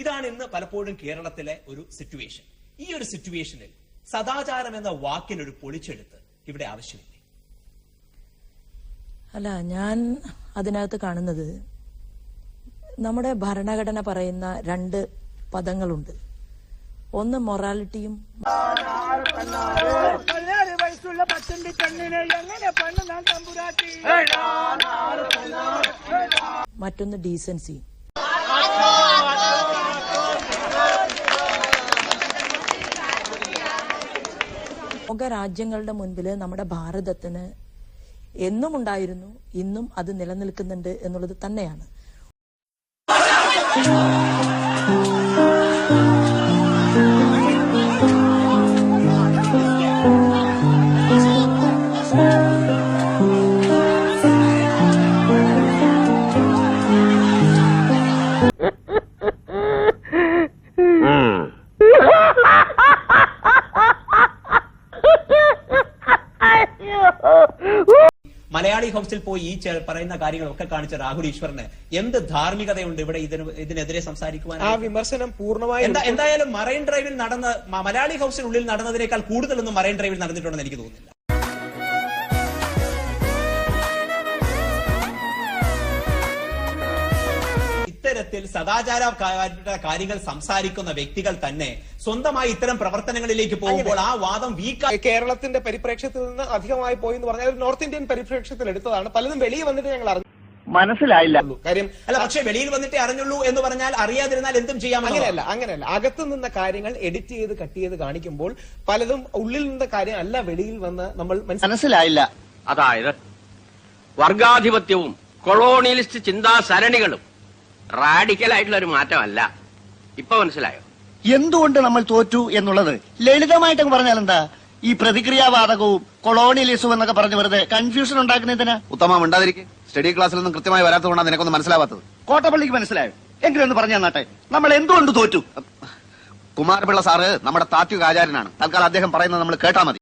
ഇതാണ് ഇന്ന് പലപ്പോഴും കേരളത്തിലെ ഒരു സിറ്റുവേഷൻ. ഈ ഒരു സിറ്റുവേഷനിൽ സദാചാരം എന്ന വാക്കിനൊരു പൊളിച്ചെടുത്ത് ഇവിടെ ആവശ്യമില്ല. അല്ല, ഞാൻ അതിനകത്ത് കാണുന്നത് നമ്മുടെ ഭരണഘടന പറയുന്ന രണ്ട് പദങ്ങളുണ്ട്. ഒന്ന് മൊറാലിറ്റിയും മറ്റൊന്ന് ഡീസൻസിയും. ലോകരാജ്യങ്ങളുടെ മുൻപിൽ നമ്മുടെ ഭാരതത്തിന് എന്നും ഉണ്ടായിരുന്നു, ഇന്നും അത് നിലനിൽക്കുന്നുണ്ട് എന്നുള്ളത് തന്നെയാണ്. മലയാളി ഹൗസിൽ പോയി ഈ പറയുന്ന കാര്യങ്ങളൊക്കെ കാണിച്ച രാഹുൽ ഈശ്വറിന് എന്ത് ധാർമ്മികതയുണ്ട് ഇവിടെ ഇതിനെതിരെ സംസാരിക്കുവാൻ? ആ വിമർശനം പൂർണ്ണമായി എന്തായാലും മറൈൻ ഡ്രൈവിൽ മലയാളി ഹൗസിനുള്ളിൽ നടന്നതിനേക്കാൾ കൂടുതലൊന്നും മറൈൻ ഡ്രൈവിൽ നടന്നിട്ടുണ്ടെന്ന് എനിക്ക് തോന്നുന്നില്ല. ഇത്തരത്തിൽ സദാചാര കാര്യങ്ങൾ സംസാരിക്കുന്ന വ്യക്തികൾ തന്നെ സ്വന്തമായി ഇത്തരം പ്രവർത്തനങ്ങളിലേക്ക് പോകുമ്പോൾ ആ വാദം വീക്കായി. കേരളത്തിന്റെ പരിപ്രേക്ഷ്യത്തിൽ നിന്ന് അധികമായി പോയി എന്ന് പറഞ്ഞാൽ നോർത്ത് ഇന്ത്യൻ പരിപ്രേക്ഷ്യത്തിൽ എടുത്തതാണ്. പലതും വെളിയിൽ വന്നിട്ട് ഞങ്ങൾ അറിഞ്ഞു. മനസ്സിലായില്ല കാര്യം. അല്ല, പക്ഷെ വെളിയിൽ വന്നിട്ടേ അറിഞ്ഞുള്ളൂ എന്ന് പറഞ്ഞാൽ അറിയാതിരുന്നാൽ എന്തും ചെയ്യാം. അങ്ങനെയല്ല. അകത്തു നിന്ന കാര്യങ്ങൾ എഡിറ്റ് ചെയ്ത് കട്ട് ചെയ്ത് കാണിക്കുമ്പോൾ പലതും ഉള്ളിൽ നിന്ന കാര്യം അല്ല വെളിയിൽ വന്ന് നമ്മൾ മനസ്സിലായില്ല. അതായത് വർഗാധിപത്യവും കൊളോണിയലിസ്റ്റ് ചിന്താസരണികളും റാഡിക്കലായിട്ടുള്ള ഒരു മാറ്റമല്ല. ഇപ്പൊ മനസ്സിലായോ എന്തുകൊണ്ട് നമ്മൾ തോറ്റു എന്നുള്ളത്? ലളിതമായിട്ടൊക്കെ പറഞ്ഞാൽ എന്താ, ഈ പ്രതിക്രിയാവാദകവും കൊളോണിയലിസവും എന്നൊക്കെ പറഞ്ഞ് വെറുതെ കൺഫ്യൂഷൻ ഉണ്ടാക്കുന്നതിനാ. ഉത്തമം ഉണ്ടാതിരിക്കും. സ്റ്റഡി ക്ലാസ്സിലൊന്നും കൃത്യമായി വരാത്തതുകൊണ്ടാണ് നിനക്കൊന്നും മനസ്സിലാവാത്തത്. കോട്ടപ്പള്ളിക്ക് മനസ്സിലായോ? എങ്കിലും ഒന്ന് പറഞ്ഞു തന്നാട്ടെ, നമ്മൾ എന്തുകൊണ്ട് തോറ്റു? കുമാരപിള്ള സാറ് നമ്മുടെ താത്വിക ആചാര്യനാണ്. തൽക്കാലം അദ്ദേഹം പറയുന്നത് നമ്മൾ കേട്ടാ മതി.